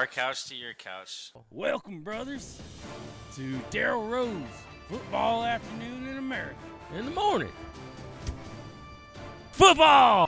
our couch to your couch. Welcome, brothers, to Darryl Rose Football Afternoon in America. In the morning. Football!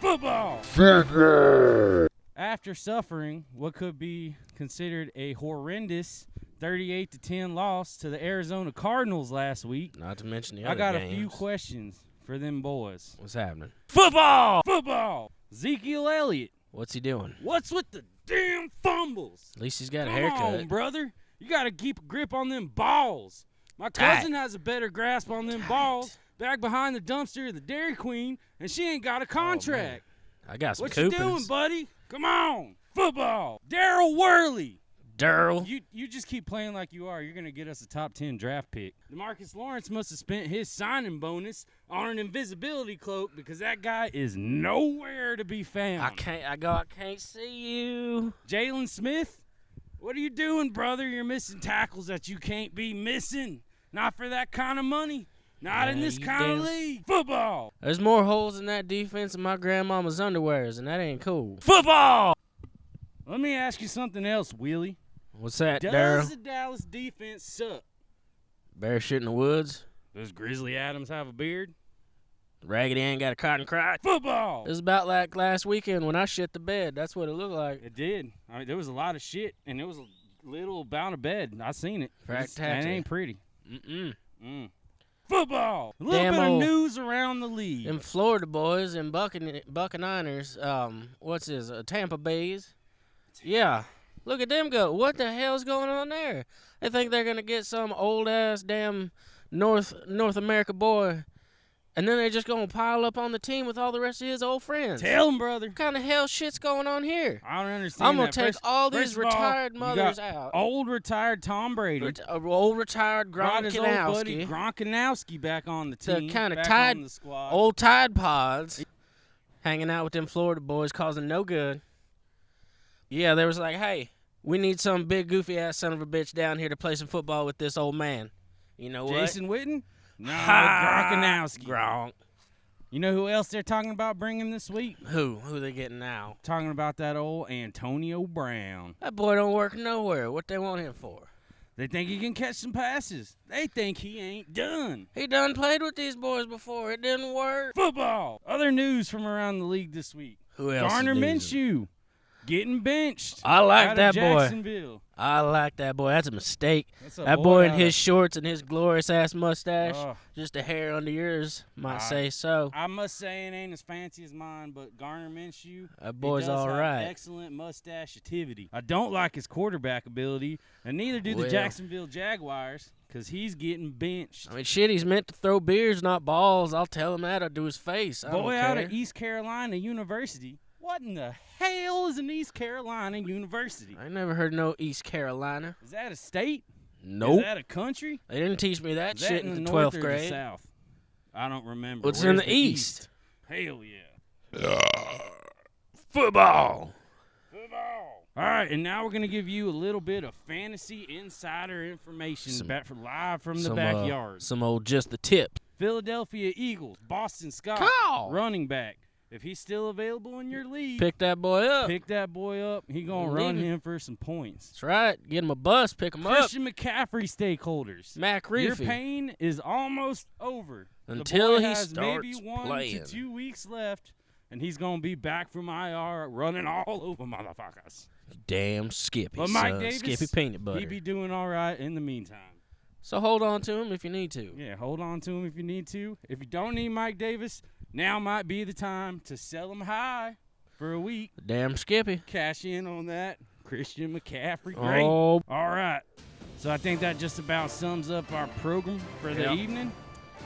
After suffering what could be considered a horrendous 38-10 loss to the Arizona Cardinals last week, Not to mention the other I got games. a few questions for them boys. What's happening? Football! Ezekiel Elliott, What's he doing? what's with the damn fumbles? At least he's got a Come haircut. on, brother. You got to keep a grip on them balls. My cousin has a better grasp on them balls back behind the dumpster of the Dairy Queen, and she ain't got a contract. I got some What coupons. you doing, buddy? Come on. Football. Darryl Worley. Darryl. You just keep playing like you are. You're going to get us a top 10 draft pick. DeMarcus Lawrence must have spent his signing bonus on an invisibility cloak because that guy is nowhere to be found. I can't see you. Jalen Smith, what are you doing, brother? You're missing tackles that you can't be missing. Not for that kind of money. Not in this kind of league. Football. There's more holes in that defense than my grandmama's underwears, and that ain't cool. Football. Let me ask you something else, Willie. What's that, Does Darryl? the Dallas defense suck? Bear shit in the woods. Does Grizzly Adams have a beard? Raggedy ain't got a cotton crotch. Football. It was about like last weekend when I shit the bed. That's what it looked like. It did. I mean, there was a lot of shit, and it was a little bound of bed. I seen it. That ain't pretty. Football. A little bit of news around the league. Them Florida boys and Buccaneers, Tampa Bay's. Yeah. Look at them go. What the hell's going on there? They think they're going to get some old-ass damn North America boy, and then they're just going to pile up on the team with all the rest of his old friends. Tell him, brother. What kind of hell shit's going on here? I don't understand. I'm going to take all these retired mothers out. Old retired Tom Brady. Old retired Gronkowski. Gronkowski back on the team. The kind of on the squad. old Tide Pods hanging out with them Florida boys causing no good. Yeah, they was like, hey, we need some big goofy-ass son of a bitch down here to play some football with this old man. You know what? Jason Witten? No, Gronkowski. Gronk. You know who else they're talking about bringing this week? Who they getting now? Talking about that old Antonio Brown. That boy don't work nowhere. What they want him for? They think he can catch some passes. They think he ain't done. He done played with these boys before. It didn't work. Football. Other news from around the league this week. Who else? Garner Minshew getting benched. I like that boy. I like that boy. That's a mistake. That boy in his shorts and his glorious-ass mustache, Oh. just a hair under yours, might say so. I must say it ain't as fancy as mine, but Garner Minshew, That boy's all all right. Excellent mustache activity. I don't like his quarterback ability, and neither do the Jacksonville Jaguars, because he's getting benched. I mean, shit, he's meant to throw beers, not balls. I'll tell him that to his face. I don't Boy care. out of East Carolina University. What in the hell is an East Carolina University? I never heard no East Carolina. Is that a state? Nope. Is that a country? They didn't teach me that Is shit that in the north 12th or grade. The south? I don't remember. What's Where's in the east? Hell yeah. Football. All right, and now we're going to give you a little bit of fantasy insider information live from the backyard. Some old just the tip. Philadelphia Eagles, Boston Scott, Kyle. running back. If he's still available in your league, Pick that boy up. pick that boy up. He's going to run him for some points. That's right. Get him a bus. Pick him up. Christian McCaffrey stakeholders. Mac Your Reefy. pain is almost over. Until the boy he has starts maybe 1 playing. to 2 weeks left, and he's going to be back from IR running all over motherfuckers. Damn Skippy. But Mike son. Davis, Skippy peanut butter. he be doing all right in the meantime. So hold on to him if you need to. Yeah, hold on to him if you need to. If you don't need Mike Davis, now might be the time to sell him high for a week. Damn Skippy. Cash in on that. Christian McCaffrey, great. Oh. All right. So I think that just about sums up our program for the evening.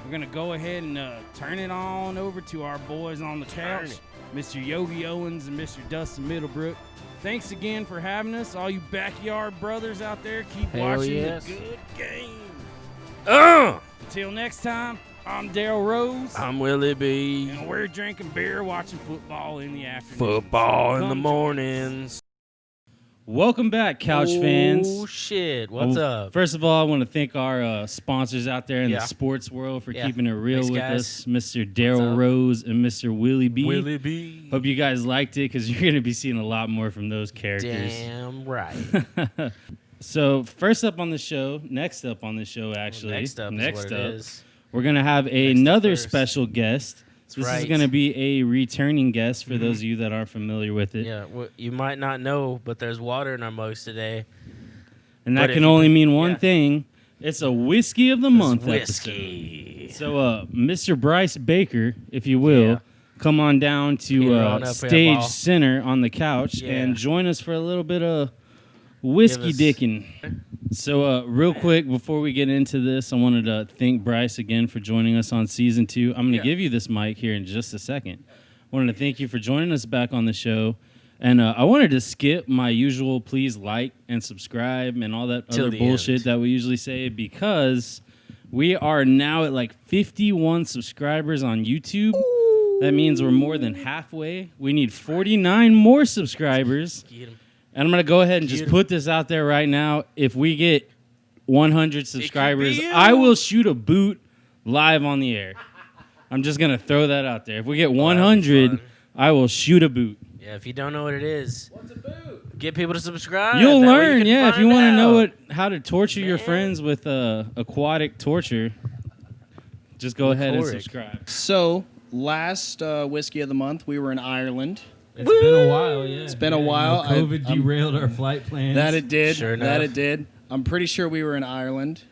We're going to go ahead and turn it on over to our boys on the couch, Mr. Yogi Owens and Mr. Dustin Middlebrook. Thanks again for having us. All you backyard brothers out there, keep watching the good game. Until next time, I'm Darryl Rose. I'm Willie B. And we're drinking beer, watching football in the afternoon. Football in the Come mornings. Welcome back, Couch fans. Oh, shit. What's up? First of all, I want to thank our sponsors out there in Yeah. the sports world for Yeah. keeping it real Thanks, with guys. us, Mr. Darryl Rose and Mr. Willie B. Willie B. Hope you guys liked it because you're going to be seeing a lot more from those characters. Damn right. So, next up on the show, actually. Next up is what it is. We're going to have Next up another first. special guest. This right. is going to be a returning guest for those of you that aren't familiar with it. Yeah, well, you might not know, but there's water in our mugs today. And But that if can you only could- mean one yeah. thing. It's a whiskey of the month Whiskey. episode. So, Mr. Bryce Baker, if you will, Yeah. come on down Peter to on up here, stage ball. center on the couch Yeah. and join us for a little bit of whiskey Give us- dicking. So, real quick, before we get into this, I wanted to thank Bryce again for joining us on season 2. I'm going to give you this mic here in just a second. I wanted to thank you for joining us back on the show. And I wanted to skip my usual please like and subscribe and all that Till other the bullshit end. that we usually say because we are now at like 51 subscribers on YouTube. That means we're more than halfway. We need 49 more subscribers. Get 'em. And I'm going to go ahead and just put this out there right now. If we get 100 subscribers, you. I will shoot a boot live on the air. I'm just going to throw that out there. If we get 100, fun. I will shoot a boot. Yeah, if you don't know what it is, what's a boot? Get people to subscribe. You'll That way learn, can yeah. If you find want to know out. how to torture your Man. friends with aquatic torture, just go ahead and Euphoric. subscribe. So, last whiskey of the month, we were in Ireland. It's been a while, yeah. It's been a while. COVID I'm- derailed our flight plans. That it did. Sure that enough. it did. I'm pretty sure we were in Ireland.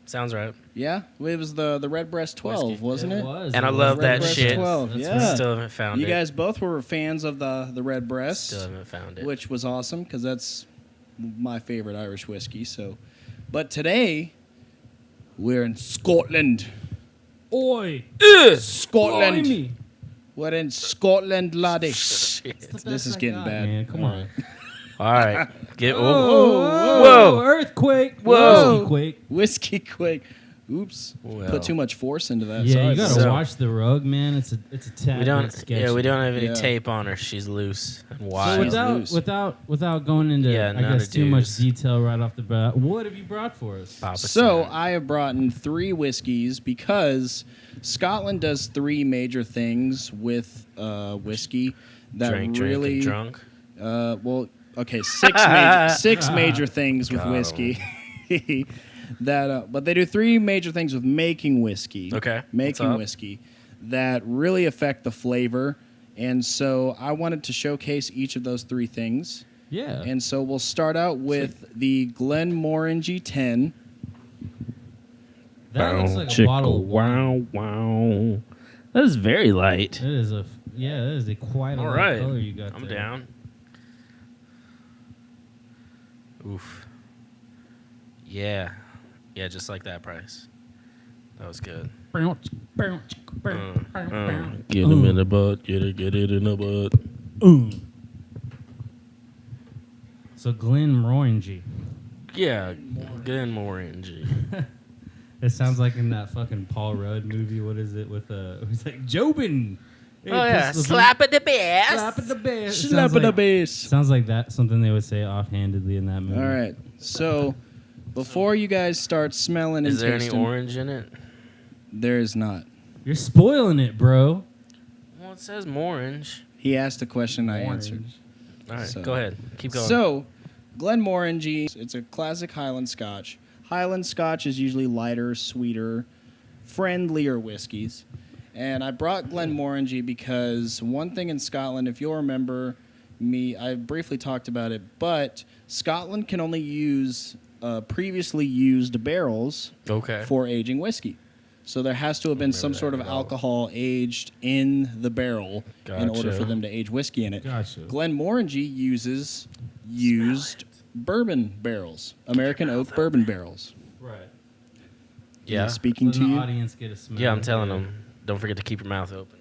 Sounds right. Yeah, it was the Redbreast 12, Whiskey. wasn't it? was. And I It was love that Redbreast shit. 12, That's yeah. right. Still haven't found You it. guys both were fans of the Redbreast, Still haven't found it. which was awesome because that's my favorite Irish whiskey. So, but today we're in Scotland. Oi! Scotland. Blimey. We're in Scotland, laddie. Shit. This is getting bad. Man, come on. All right. Get Whoa! Earthquake! Whoa. Quake! Whiskey quick. Oops. Well. Put too much force into that. Yeah, Sorry. you gotta So- watch the rug, man. It's a tad We don't. bit sketchy. Yeah, we don't have any Yeah. tape on her. She's loose and So wide. loose. without going into Yeah, I none guess of too much dudes. detail right off the bat, what have you brought for us? Papa So Sam. I have brought in 3 whiskeys because Scotland does 3 major things with whiskey that drink, really and drunk. well, okay, 6 major things with Got 'em. whiskey. But they do 3 major things with making whiskey. Okay, what's making up? whiskey that really affect the flavor. And so I wanted to showcase each of those 3 things. Yeah. And so we'll start out with the Glenmorangie 10. that looks like a bottle of wine. wow. That is very light. That is that is a quite a All light right. color you got I'm there. down. Oof. Yeah. Yeah, just like that price. That was good. Get him in the butt. Get it in the butt. So Glenmorangie. Yeah, Glenmorangie. It sounds like in that fucking Paul Rudd movie. What is it with he's like Jobin. Hey, Oh yeah, pistol- slap at the bass. slap at the bass. It Slap sounds in the like- base. Sounds like that something they would say offhandedly in that movie. All right. So before you guys start smelling Is and there any tasting, orange in it? there is not. You're spoiling it, bro. Well, it says orange. He asked a question, I answered. All right, So- go ahead. Keep going. So, Glenmorangie, it's a classic Highland Scotch. Highland Scotch is usually lighter, sweeter, friendlier whiskeys. And I brought Glenmorangie because one thing in Scotland, if you'll remember me, I briefly talked about it, but Scotland can only use previously used barrels okay. for aging whiskey. So there has to have been some Remember sort of that at all. alcohol aged in the barrel in order Gotcha. for them to age whiskey in it. Gotcha. Glenmorangie uses used bourbon barrels, American oak bourbon barrels. Right. Yeah. Speaking Let to the you. audience get a smell. Yeah, I'm telling them. Don't forget to keep your mouth open.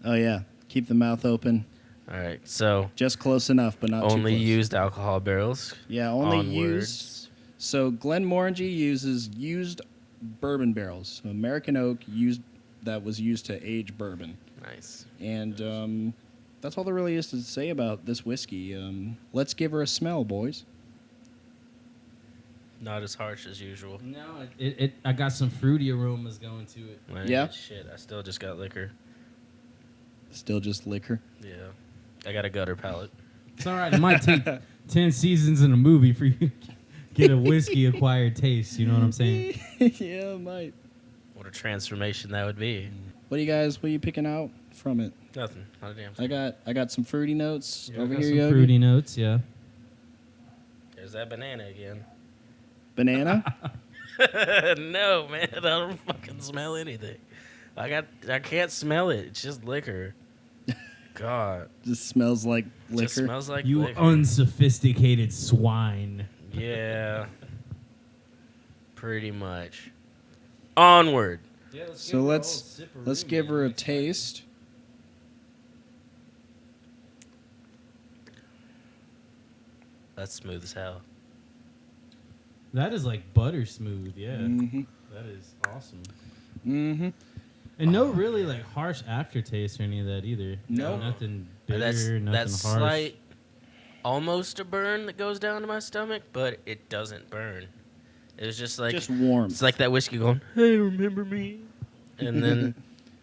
Oh yeah, keep the mouth open, All right. So just close enough, but not only too close. used alcohol barrels. Yeah, only onwards. used. So Glenmorangie uses used bourbon barrels, so American oak used that was used to age bourbon. Nice. And That's all there really is to say about this whiskey. Let's give her a smell, boys. Not as harsh as usual. No, I got some fruity aromas going to it. Man, Yeah? Shit, I still just got liquor. Still just liquor. Yeah. I got a gutter palate. It's all right. It might take 10 seasons in a movie for you to get a whiskey acquired taste. You know what I'm saying? Yeah, it might. What a transformation that would be. What are you picking out from it? Nothing. Not a damn thing. I got some fruity notes Yeah, over got here, some Yogi. fruity notes, yeah. There's that banana again. Banana? No, man. I don't fucking smell anything. I can't smell it. It's just liquor. God. Just smells like liquor. Just smells like You liquor. unsophisticated swine. Yeah. Pretty much. Onward. Yeah, So let's give her a taste. That's smooth as hell. That is like butter smooth, yeah. Mm-hmm. That is awesome. Mm-hmm. And no really like harsh aftertaste or any of that either. No. Nothing bitter, That's nothing harsh. slight, almost a burn that goes down to my stomach, but it doesn't burn. It was just like Just warm. it's like that whiskey going, "Hey, remember me?" And then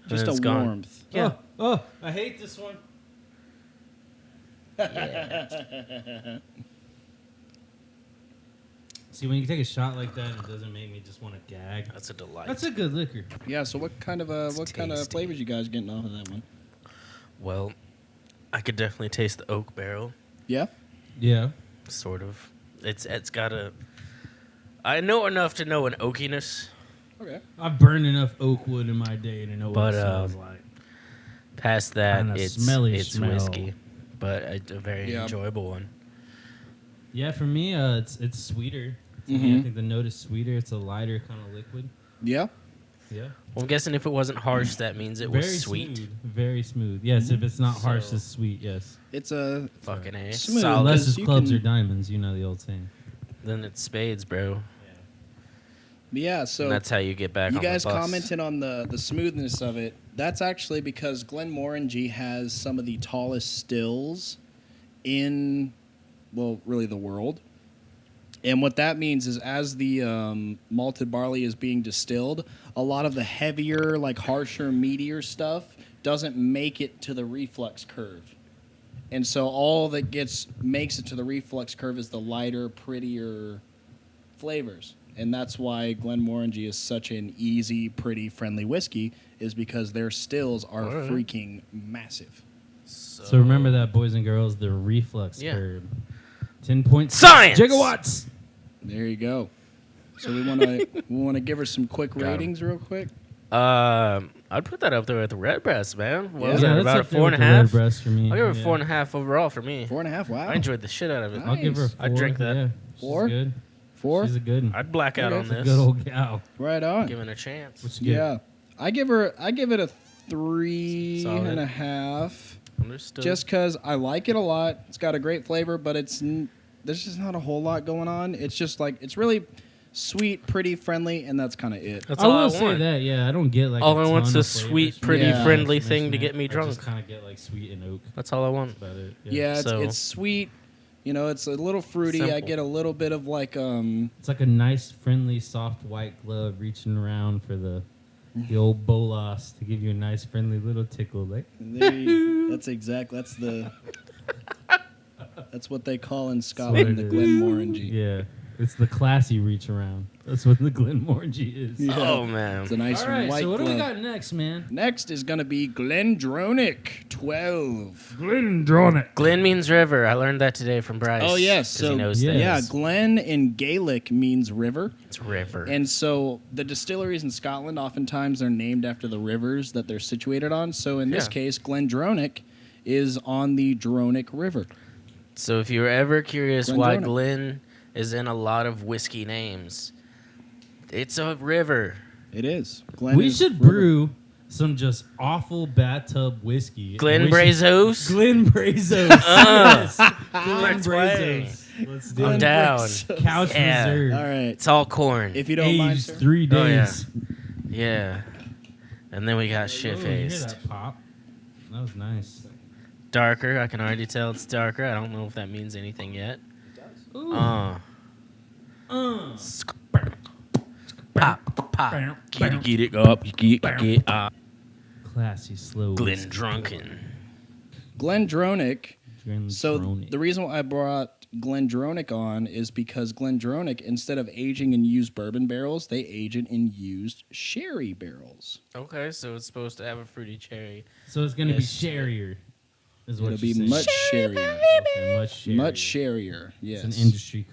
Just and a it's gone. warmth. Yeah. Oh, I hate this one. See, when you take a shot like that, it doesn't make me just want to gag. That's a delight. That's a good liquor. Yeah, so what kind of tasty. flavors you guys getting off of that one? Well, I could definitely taste the oak barrel, Yeah? Yeah. sort of. It's got a. I know enough to know an oakiness. Okay. I've burned enough oak wood in my day to know what But, it smells like. Past that, Kinda it's smelly smell. whiskey, but a very Yeah. enjoyable one. Yeah, for me, it's sweeter. To me, I Mhm. think the note is sweeter. It's a lighter kind of liquid. Yeah? Yeah. Well, I'm guessing if it wasn't harsh, that means it was Very sweet. smooth. Very smooth. Yes, if it's not harsh, So- it's sweet. Yes. It's a Fucking A. Smooth. Solid. Unless 'cause it's you clubs can- or diamonds, you know the old saying. Then it's spades, bro. yeah, And so that's how you get back you on guys the bus. commented on the smoothness of it. That's actually because Glenmorangie has some of the tallest stills in, well, really the world. And what that means is as the malted barley is being distilled, a lot of the heavier, like harsher, meatier stuff doesn't make it to the reflux curve. And so all that makes it to the reflux curve is the lighter, prettier flavors. And that's why Glenmorangie is such an easy, pretty, friendly whiskey, is because their stills are Alright. freaking massive. So remember that, boys and girls, the reflux Yeah. curve. 10.6 Science! gigawatts. There you go. So we want to give her some quick Got 'em. ratings real quick. I'd put that up there with the Redbreast, man. What Yeah. was Yeah, that, that's about a up there 4.5? with the Redbreast for me. I'll give her Yeah. 4.5 overall for me. 4.5. Wow. I enjoyed the shit out of it. Nice. I'll give her a 4. I'd drink that. Yeah. She's 4? good. 4. She's a good one. I'd black out Okay. on She's a this. good old gal. Right on. Given a chance. What you get? Yeah. I give it a 3.5. Understood. Just because I like it a lot. It's got a great flavor, but there's just not a whole lot going on. It's just like, it's really sweet, pretty, friendly, and that's kind of it. That's I all I will say want. that, yeah. I don't get like All a I ton want's a of flavors sweet, from pretty, it. Yeah. friendly Just thing to mention get me it. I drunk. just kind of get like sweet and oak. That's all I want. That's about it. Yeah, So- it's sweet. You know, it's a little fruity. I Simple. get a little bit of like It's like a nice, friendly, soft white glove reaching around for the old bolas to give you a nice, friendly little tickle. Like, that's what they call in what Scotland it the is. Glenmorangie. yeah, it's the classy reach around. That's what the Glenmorangie is. Yeah. Oh, man. It's a nice All right, white so what do glove. we got next, man? Next is going to be Glendronach 12. Glendronach. Glen means river. I learned that today from Bryce. Oh, yes. 'cause he knows yeah. Yeah, things. Glen in Gaelic means river. It's river. And so the distilleries in Scotland, oftentimes they're named after the rivers that they're situated on. So in this Yeah. case, Glendronach is on the Dronach River. So if you were ever curious why Glendronach. Glen is in a lot of whiskey names, it's a river. It is. Glen We is should river. brew some just awful bathtub whiskey. Glen We should- Brazos. Glen Brazos. Yes. Glen Let's play. Brazos. Let's do I'm it. down. Couch Yeah. reserve. All right. It's all corn. If you don't mind, Aged sir. 3 Oh, yeah. days. Yeah. And then we got shit Oh, you hear faced. that pop? That was nice. darker. I can already tell it's darker. I don't know if that means anything yet. Ooh. Pop. Get it up. Get Classy slow. Glendronach. Glendronach. So Glendronach. the reason why I brought Glendronach on is because Glendronach, instead of aging in used bourbon barrels, they age it in used sherry barrels. Okay, so it's supposed to have a fruity cherry. So it's gonna be Yes. sherrier. Is what It'll be you're saying. much sherrier. Okay, much sherrier. Much sherrier, yes. It's an industry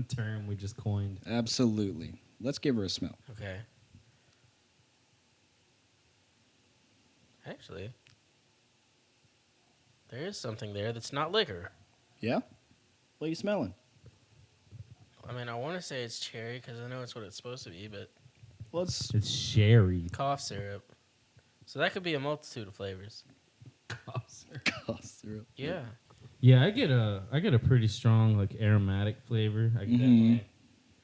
term we just coined. Absolutely. Let's give her a smell. Okay. Actually, there is something there that's not liquor. Yeah? What are you smelling? I mean, I want to say it's cherry because I know it's what it's supposed to be, but Well, it's It's sherry. cough syrup. So that could be a multitude of flavors. cough syrup. Yeah. Yeah, I get a pretty strong like aromatic flavor. I can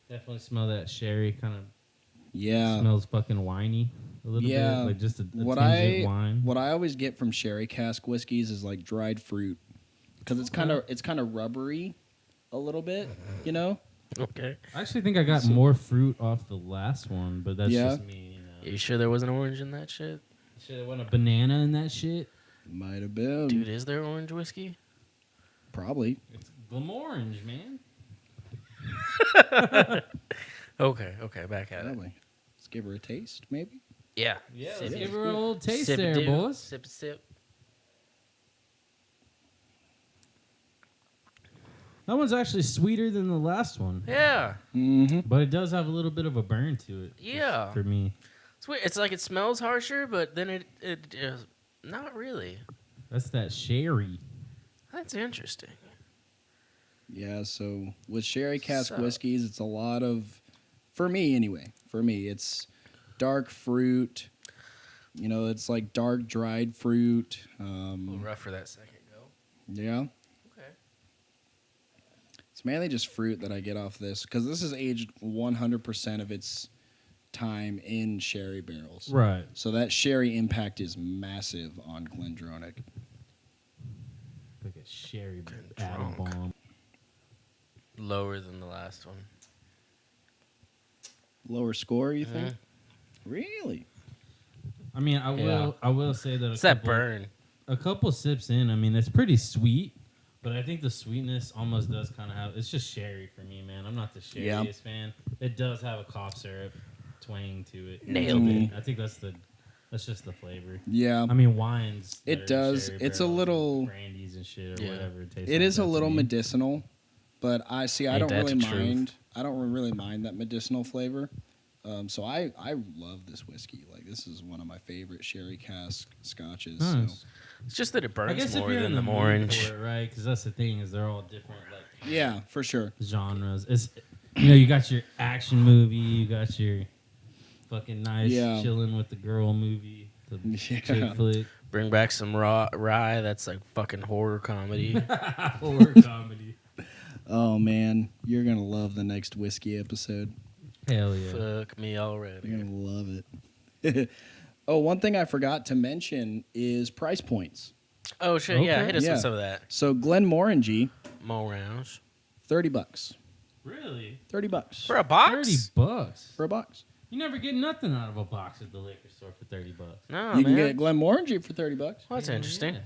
definitely smell that sherry kind of. Yeah. Smells fucking winey a little bit, like just a what tinge of wine. What I always get from sherry cask whiskeys is like dried fruit, because it's kind of rubbery, a little bit, you know. Okay. I actually think I got more fruit off the last one, but that's Yeah. just me. You know. You sure there wasn't orange in that shit? Should have won a banana in that shit. Might have been. Dude, is there orange whiskey? Probably. It's Glenmorangie, man. Okay, back at it. Probably. Let's give her a taste, maybe. Yeah. Yeah, Sip let's it. give her a little taste Sip it, there, dude. boys. Sip. That one's actually sweeter than the last one, Yeah. Mm-hmm. but it does have a little bit of a burn to it. Yeah. For me. It's weird. It's like it smells harsher, but then it not really. That's that sherry. That's interesting. Yeah. So with sherry cask So- whiskeys, it's a lot of, for me anyway. For me, it's dark fruit. You know, it's like dark dried fruit. A little rough for that second go. Yeah. Okay. It's mainly just fruit that I get off this, because this is aged 100% of its time in sherry barrels. Right. So that sherry impact is massive on Glendronach. Like a sherry Glendronach. atom bomb. Lower than the last one. Lower score, you think? Mhm. Really? I mean, Yeah. I will say that It's that burn. a couple sips in, I mean, it's pretty sweet, but I think the sweetness almost does kind of have. It's just sherry for me, man. I'm not the sherriest fan. It does have a cough syrup twang to it. Nailed it. I think that's just the flavor. Yeah. I mean, wines. that It are in does. sherry It's a barrels, little- brandies and shit or Yeah. whatever. It tastes. It like is a that to little me. medicinal, but I Ain't don't that really the truth? mind. I don't really mind that medicinal flavor. So I love this whiskey. Like, this is one of my favorite sherry cask scotches. Nice. So. It's just that it I burns guess if more you're than in the mood orange. for it, right? Because that's the thing is they're all different like Yeah, for sure. genres. It's you got your action movie, you got your fucking nice Yeah. chilling with the girl movie, the Yeah. chick flick, Bring back some rye. That's like fucking horror comedy. horror comedy. Oh man, you're gonna love the next whiskey episode. Hell yeah! Fuck me already. You're gonna love it. Oh, one thing I forgot to mention is price points. Oh shit! Yeah, Okay. hit us Yeah. with some of that. So Glenmorangie, Morange. $30. Really? For $30 a box? $30. for a box. You never get nothing out of a box at the liquor store for $30. No, You can man. get Glenmorangie for $30. Well, that's Hell interesting. yeah.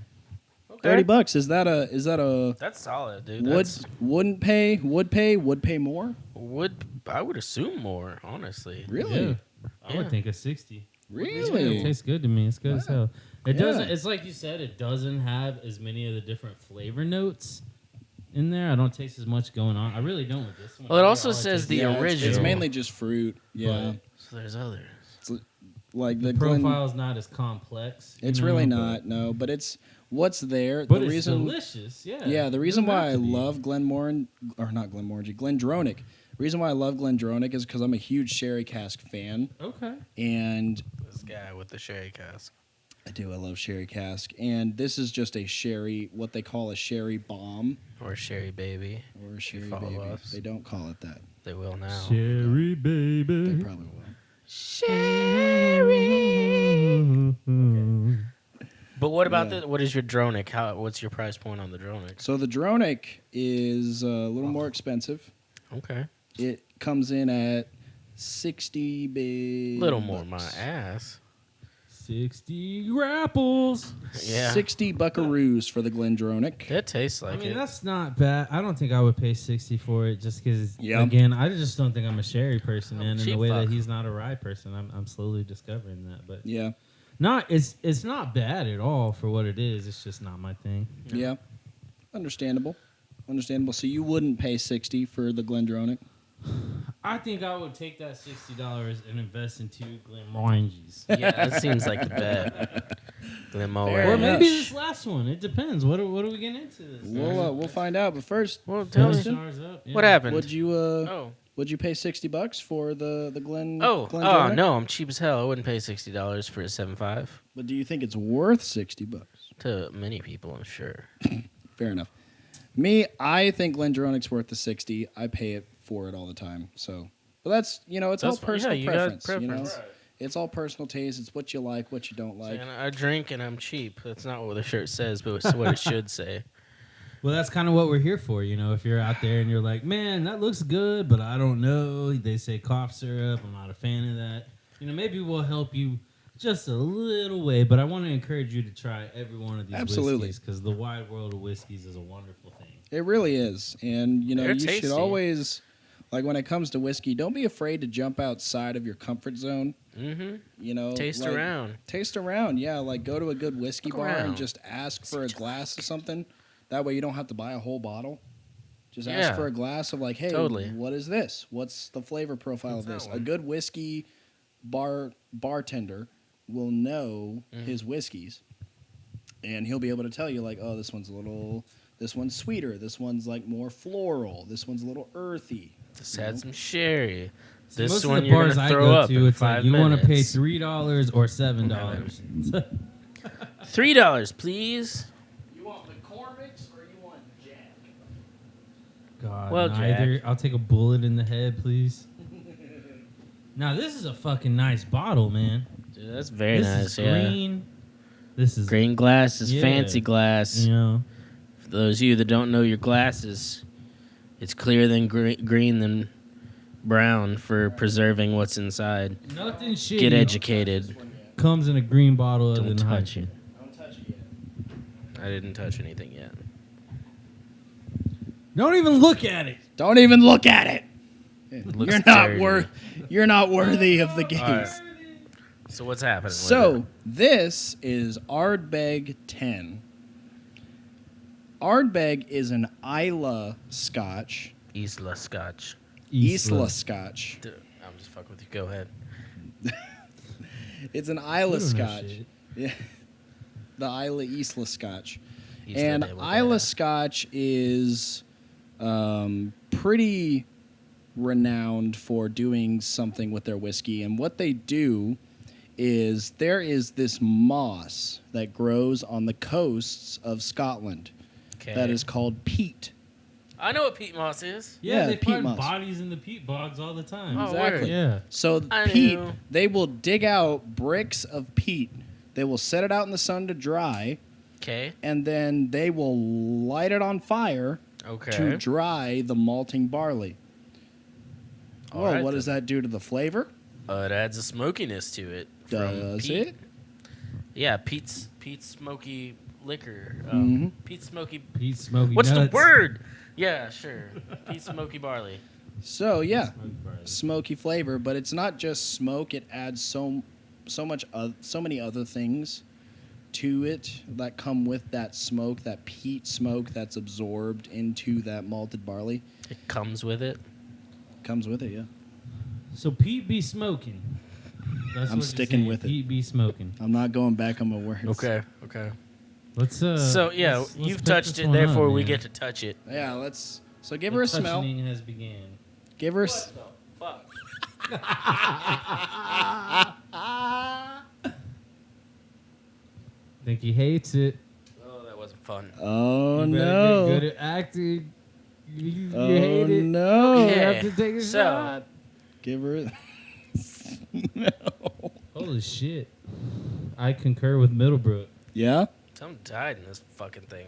Okay. $30. Is that a That's solid, dude. would pay more? I would assume more, honestly. Really? Yeah. I Yeah. would think a 60. It Really? tastes good to me. It's good as Wow. hell. It Yeah. doesn't. It's like you said. It doesn't have as many of the different flavor notes in there. I don't taste as much going on. I really don't with this one. Well, it I also all I says taste the is- Yeah, it's original. mainly just fruit. Yeah. So there's others. Like The the Glen, profile's not as complex. you it's know, really but- not, no, but it's what's there. But the it's reason delicious. Yeah. Yeah, the It reason doesn't why have I to be. love Glendronach the reason why I love Glendronach is because I'm a huge sherry cask fan, Okay. and This guy with the sherry cask. I love sherry cask, and this is just a sherry, what they call a sherry bomb Or sherry baby. or a sherry follow baby. us. They don't call it that. They will now. Sherry They baby. probably will. Sherry. But what about Yeah. what is your Dronic? What's your price point on the Dronic? So the Dronic is a little more expensive. Okay. It comes in at 60 big. Little more bucks. my ass. 60 grapples. Yeah. 60 buckaroos for the Glendronach. That tastes I like mean, it. that's not bad. I don't think I would pay 60 for it just because, Yeah. again, I just don't think I'm a sherry person, man. In the cheap way fuck. that he's not a rye person, I'm slowly discovering that. But Yeah. it's not bad at all for what it is. It's just not my thing. Yeah. Understandable. So you wouldn't pay 60 for the Glendronach? I think I would take that $60 and invest in 2 Glenmorangies. Yeah, that seems like the bet. Glenmorangie. Fair Or enough. maybe this last one. It depends. What are we getting into this? We'll find out. But first, Well, tell me. Dustin, What happened? would you Oh. would you pay $60 for the Glen? Oh, Glendronach? no, I'm cheap as hell. I wouldn't pay $60 for a 7.5. But do you think it's worth $60? To many people, I'm sure. Fair enough. Me, I think Glendronach's worth the 60. I pay it for it all the time. So, but that's it's all That's fine. personal Yeah, you got preference. preference. It's all personal taste. It's what you like, what you don't like. And I drink and I'm cheap. That's not what the shirt says, but it's what it should say. Well, that's kind of what we're here for. If you're out there and you're like, man, that looks good, but I don't know. They say cough syrup. I'm not a fan of that. Maybe we'll help you just a little way, but I want to encourage you to try every one of these Absolutely. whiskeys because the wide world of whiskeys is a wonderful thing. It really is. And, They're you tasty. should always, like when it comes to whiskey, don't be afraid to jump outside of your comfort zone. Mm-hmm. Taste like, around. Taste around, yeah. Like go to a good whiskey Look bar around. and just ask for a glass of something. That way you don't have to buy a whole bottle. Just Yeah. ask for a glass of hey, Totally. what is this? What's the flavor profile What's of this? that A one? good whiskey bartender will know Mm-hmm. his whiskeys. And he'll be able to tell you this one's sweeter, this one's more floral, this one's a little earthy. Just had some sherry. See, This most one of the you're bars gonna I throw go up to, in it's 5 you want to pay minutes. $3 or $7. $3, please. You want McCormick's or you want Jack? God, Well, neither. Jack. I'll take a bullet in the head, please. Now this is a fucking nice bottle, man. Dude, that's very This nice. is Yeah. green. This is Green glass is Yeah. fancy glass. For those of you that don't know your glasses, it's clearer than green than brown for preserving what's inside. nothing shit. Get educated. Comes in a green bottle. other Don't than touch it. hydrogen. Don't touch it yet. I didn't touch anything yet. Don't even look at it. Don't even look at it. looks You're not dirty. You're not worthy of the gaze. All right. So what's happening? with So it? this is Ardbeg 10. Ardbeg is an Isla Scotch. Isla Scotch. Isla Scotch. Dude, I'm just fucking with you. Go ahead. It's an We Isla don't know Scotch. shit. Yeah. The Isla Scotch. Isla And de Isla Bogota. Scotch is pretty renowned for doing something with their whiskey. And what they do is there is this moss that grows on the coasts of Scotland Okay. that is called peat. I know what peat moss is. Yeah, Yeah, they peat find moss. bodies in the peat bogs all the time. Oh, Exactly. word. Yeah. So I peat, knew. they will dig out bricks of peat. They will set it out in the sun to dry, Okay. and then they will light it on fire Okay. to dry the malting barley. All Well, right, what does then. that do to the flavor? It adds a smokiness to it. from Does peat. it? Yeah, Pete's smoky liquor. Mhm. Pete's smoky. Peat smoky What's nuts. the word? Yeah, sure. Pete's smoky barley. So yeah, Smoky barley. smoky flavor, but it's not just smoke. It adds so many other things to it that come with that smoke, that peat smoke that's absorbed into that malted barley. It comes with it. Comes with it, yeah. So Pete be smoking. That's I'm what you're sticking saying. with it. Pete be smoking. I'm not going back on my words. Okay. Let's So yeah, let's you've pick touched this it, one up, therefore we man. get to touch it. Yeah, let's. So give The her a smell. touching has began. Give her. Fuck. Think he hates it. Oh, that wasn't fun. Oh You better no! get good at acting. You Oh hate it. no! You Okay. have to take a So- shot. Give her. Holy shit! I concur with Middlebrook. Yeah? Something died in this fucking thing.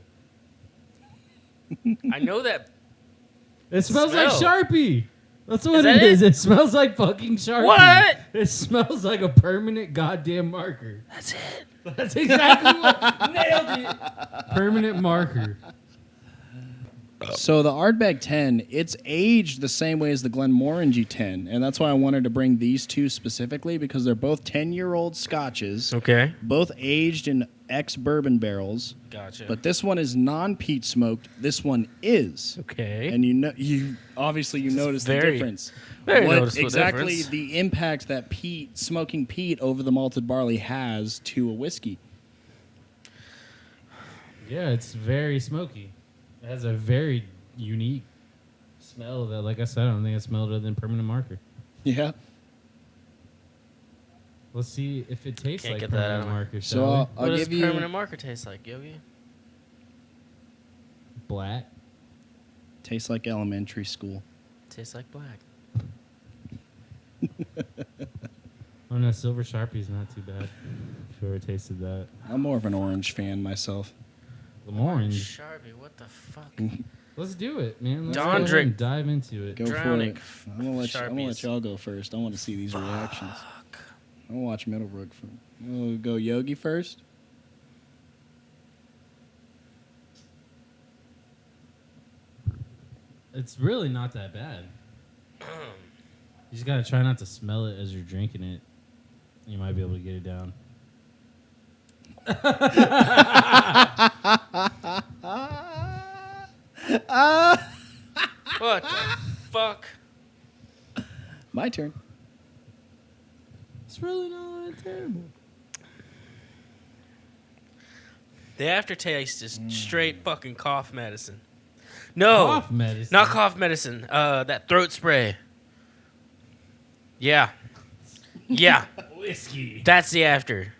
I know that. It smells like Smell. Sharpie. That's what that it is. it? It smells like fucking Sharpie. What? It smells like a permanent goddamn marker. That's it. That's exactly what. Nailed it. Permanent marker. So the Ardbeg 10, it's aged the same way as the Glenmorangie 10, and that's why I wanted to bring these two specifically because they're both 10-year-old scotches, Okay. both aged in ex-bourbon barrels. Gotcha. But this one is non-peat smoked. This one is. Okay. And you obviously notice the very- difference. very What noticeable exactly difference. the impact that smoking peat over the malted barley has to a whiskey. Yeah, it's very smoky. It has a very unique smell that, like I said, I don't think I smelled other than permanent marker. Yeah. Let's see if it tastes Can't like get that permanent out of me. marker. So shall we? I'll What does give you permanent marker taste like, Yogi? Black. tastes like elementary school. Tastes like black. Oh no, silver Sharpie's not too bad. If you ever tasted that. I'm more of an orange fan myself. Orange. Sharpie, what the fuck? Let's do it, man. Let's Don go ahead drink- and dive into it. Go Drowning for it. I'm gonna let Sharpies. y'all go first. I want to see these reactions. I'm gonna watch Middlebrook. We'll go Yogi first. It's really not that bad. You just gotta try not to smell it as you're drinking it. You might be able to get it down. What the fuck? My turn. It's really not that terrible. The aftertaste is straight fucking cough medicine. No, Cough medicine. not cough medicine. That throat spray. Yeah, yeah, Whiskey. that's the after.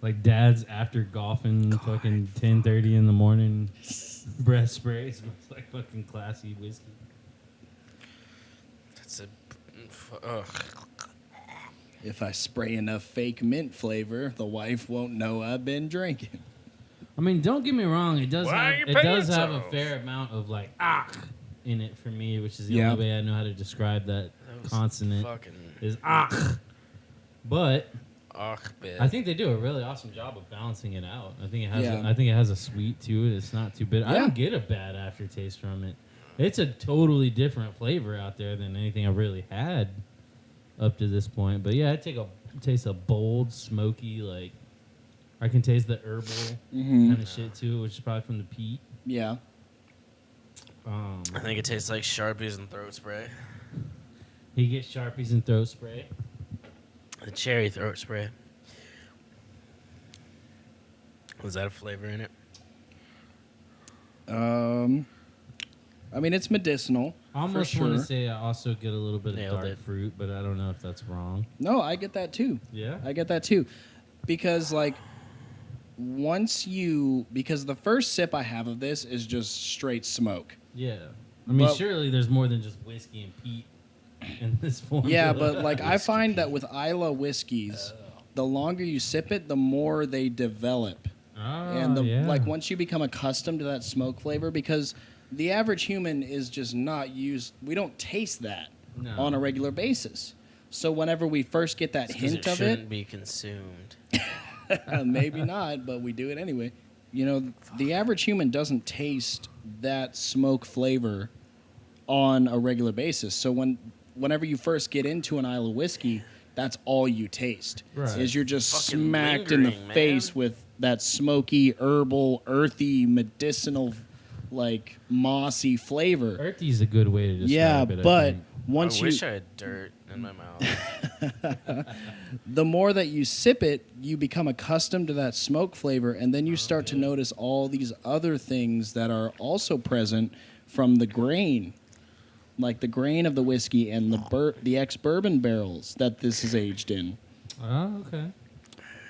Like dad's after golfing, fucking 10:30 in the morning, breath spray smells like fucking classy whiskey. That's a. Ugh. If I spray enough fake mint flavor, the wife won't know I've been drinking. I mean, don't get me wrong. It does Why are have you it paying does have a yourself? fair amount of like in it for me, which is the Yeah. only way I know how to describe that That was consonant Fucking. is But Ugh, bitch. I think they do a really awesome job of balancing it out. I think it has. Yeah. I think it has a sweet to it. It's not too bitter. I Yeah. don't get a bad aftertaste from it. It's a totally different flavor out there than anything I've really had up to this point. But yeah, I taste a bold, smoky, like I can taste the herbal Mm-hmm. kind of shit too, which is probably from the peat. Yeah. I think it tastes like Sharpies and throat spray. He gets Sharpies and throat spray. The cherry throat spray. Was that a flavor in it? I mean, it's medicinal. I almost for want to sure. say I also get a little bit Nailed of dark it. fruit, but I don't know if that's wrong. No, I get that too. Yeah. I get that too. Because, like, because the first sip I have of this is just straight smoke. Yeah. I mean, But- surely there's more than just whiskey and peat in this formula. Yeah, but, like, I find that with Isla whiskeys, the longer you sip it, the more they develop. And like once you become accustomed to that smoke flavor, because the average human is just not used. We don't taste that No. on a regular basis. So whenever we first get that It's 'cause hint it of shouldn't it, be consumed. maybe not, but we do it anyway. You know, the average human doesn't taste that smoke flavor on a regular basis. So whenever you first get into an Isla whiskey, that's all you taste. Right. Is you're just Fucking smacked in the lingering, man. face with that smoky, herbal, earthy, medicinal, like mossy flavor. Earthy's a good way to describe Yeah, it. I but think. once I wish I had dirt in my mouth. the more that you sip it, you become accustomed to that smoke flavor, and then you start to notice all these other things that are also present from the grain, like the grain of the whiskey and the ex-bourbon barrels that this is aged in. Oh, okay.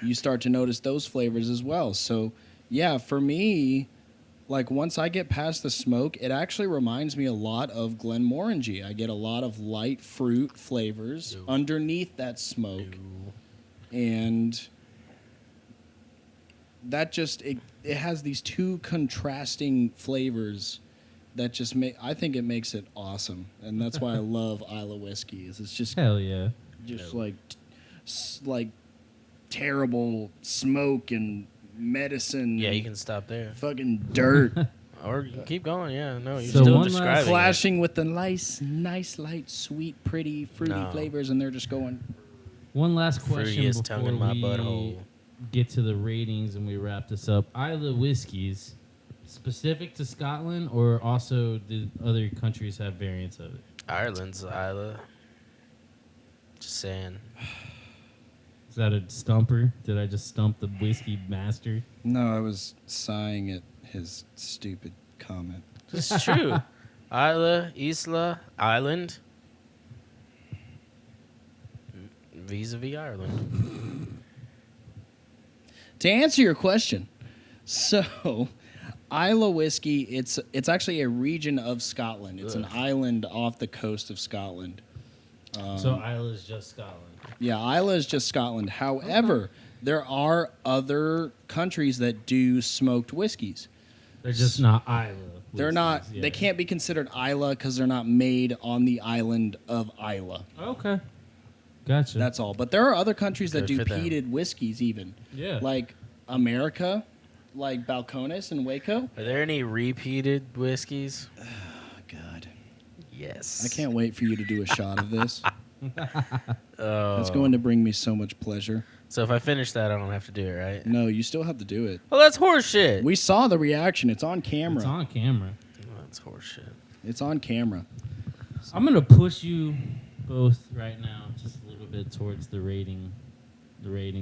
You start to notice those flavors as well. So, yeah, for me, like once I get past the smoke, it actually reminds me a lot of Glenmorangie. I get a lot of light fruit flavors underneath that smoke. And that just it has these two contrasting flavors that just I think it makes it awesome, and that's why I love Isla whiskey. It's just Hell yeah. just like terrible smoke and medicine. Yeah, you and can stop there. fucking dirt. Or you can keep going. Yeah, no, you're So still one last describing it. Flashing with the nice, light, sweet, pretty, fruity No. flavors, and they're just going. One last question Fruitiest tongue before in my we butthole. get to the ratings and we wrap this up. Isla whiskeys, specific to Scotland, or also the other countries have variants of it? Ireland's Isla. Just saying. Is that a stumper? Did I just stump the whiskey master? No, I was sighing at his stupid comment. This is true. Isla, Island. Vis-a-vis Ireland. To answer your question, so Isla whiskey, it's actually a region of Scotland. It's an island off the coast of Scotland. So Isla is just Scotland. Yeah, Isla is just Scotland. However, there are other countries that do smoked whiskeys. They're just not Isla. They're whiskeys, not. yeah. They can't be considered Isla because they're not made on the island of Isla. Okay. Gotcha. That's all. But there are other countries that Good do for them. peated whiskeys, even yeah. like America, like Balcones and Waco. Are there any repeated whiskeys? Oh, God, Yes. I can't wait for you to do a shot of this. Oh. It's going to bring me so much pleasure. So if I finish that, I don't have to do it, right? No, you still have to do it. Well, that's horseshit. We saw the reaction. It's on camera. It's on camera. Oh, that's horseshit. It's on camera. I'm gonna push you both right now just a little bit towards the rating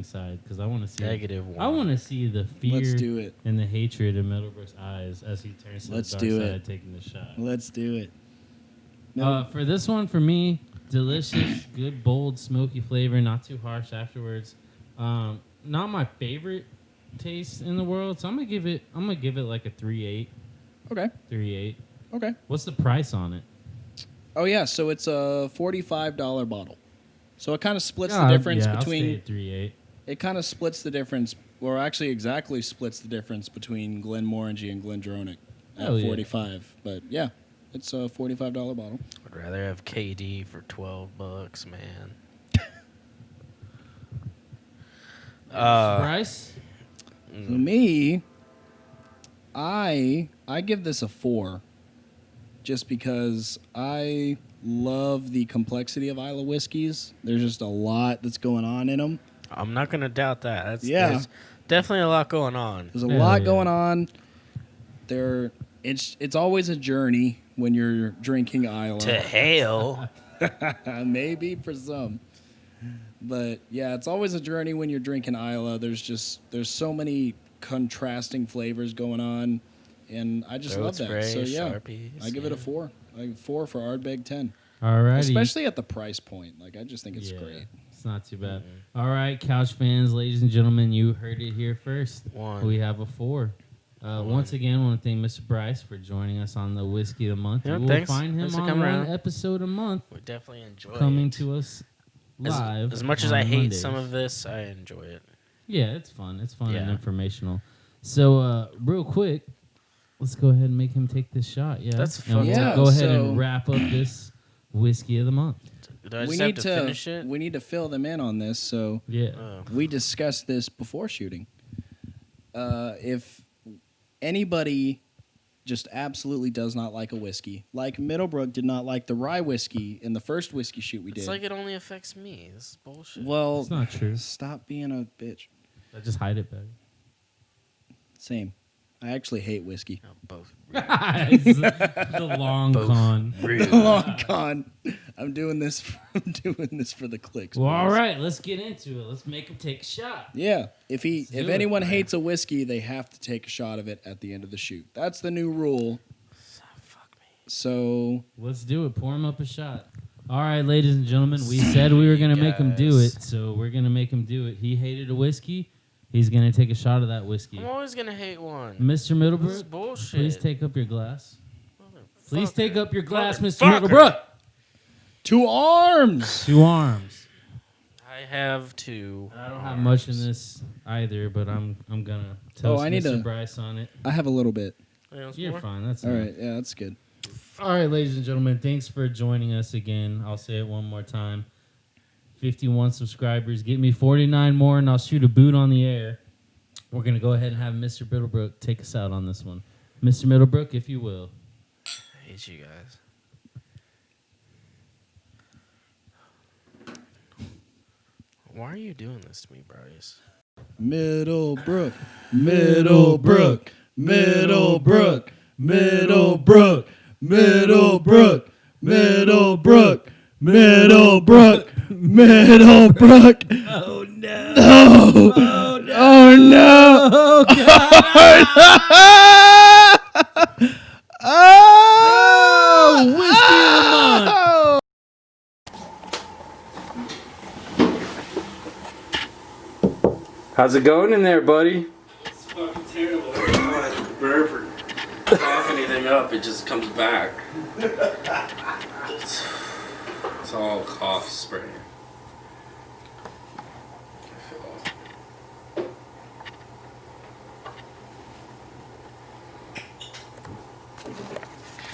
side because I want to see -1. I want to see the fear Let's do it. and the hatred in Middlebrook's eyes as he turns to Let's the do dark it. side taking the shot. Let's do it. For this one, for me, delicious, good, bold, smoky flavor, not too harsh afterwards. Not my favorite taste in the world, so I'm gonna give it like a 3.8. Okay. 3.8. Okay. What's the price on it? Oh yeah, so it's a $45 bottle. So it kind of splits the difference between. 3.8. It kind of splits the difference, or actually exactly splits the difference between Glenmorangie and Glendronach at Hell yeah. 45. But yeah, it's a $45 bottle. I'd rather have KD for $12, man. Bryce? For me, I give this a 4, just because I love the complexity of Isla whiskeys. There's just a lot that's going on in them. I'm not gonna doubt that. Yeah. There's definitely a lot going on. There's a Hell lot yeah. going on. It's always a journey when you're drinking Isla. To hell. Maybe for some. But yeah, it's always a journey when you're drinking Isla. There's so many contrasting flavors going on, and I just Throat love that. spray, So yeah, Sharpies, I give it a yeah. 4. Like 4 for Ardbeg 10. Alrighty. Especially at the price point. Like I just think it's Yeah, great. It's not too bad. All right, couch fans, ladies and gentlemen, you heard it here first. 1. We have a 4. Once again, I want to thank Mr. Bryce for joining us on the Whiskey of the Month. Yeah, you will thanks. find him Thanks for on coming one around. episode a month We definitely enjoy coming it. to us live. As much as on I hate Mondays. some of this, I enjoy it. Yeah, it's fun. It's fun and Yeah. informational. So, real quick, let's go ahead and make him take this shot. Yeah, That's and we'll fucked up. go ahead So- and wrap up this Whiskey of the Month. Do I We just have need to to finish it? we need to fill them in on this. So Yeah. Oh. we discussed this before shooting. If anybody just absolutely does not like a whiskey, like Middlebrook did not like the rye whiskey in the first whiskey shoot we did. It's like it only affects me. This is bullshit. Well, It's not true. stop being a bitch. I just hide it better. Same. I actually hate whiskey. Oh, both. It's the long Both. con. Long con. I'm doing this. I'm doing this for the clicks. Well, all boys. right, let's get into it. Let's make him take a shot. Yeah. If do it, anyone man. hates a whiskey, they have to take a shot of it at the end of the shoot. That's the new rule. Fuck me. So Let's do it. Pour him up a shot. All right, ladies and gentlemen, we said we were going to make him do it, so we're going to make him do it. He hated a whiskey. He's going to take a shot of that whiskey. I'm always gonna hate one. Mr. This is Middlebrook, bullshit. please take up your glass. Please Motherfucker. take up your glass, Mr. Motherfucker. Middlebrook. to arms. 2 arms. I I have 2. I don't have much in this either, but I'm gonna toast I need Mr. to- Bryce on it. I have a little bit. You're fine. That's All enough. right. Yeah, that's good. All right, ladies and gentlemen, thanks for joining us again. I'll say it one more time. 51 subscribers. Get me 49 more, and I'll shoot a boot on the air. We're going to go ahead and have Mr. Middlebrook take us out on this one. Mr. Middlebrook, if you will. I hate you guys. Why are you doing this to me, Bryce? Middlebrook, Middlebrook, Middlebrook, Middlebrook, Middlebrook, Middlebrook, Middlebrook, Middlebrook. Oh no! No! Oh no! Oh no! Oh, Oh! Whiskey of the month. How's it going in there, buddy? It's fucking terrible. Every time I burp or cough anything up, it just comes back. It's all cough spray.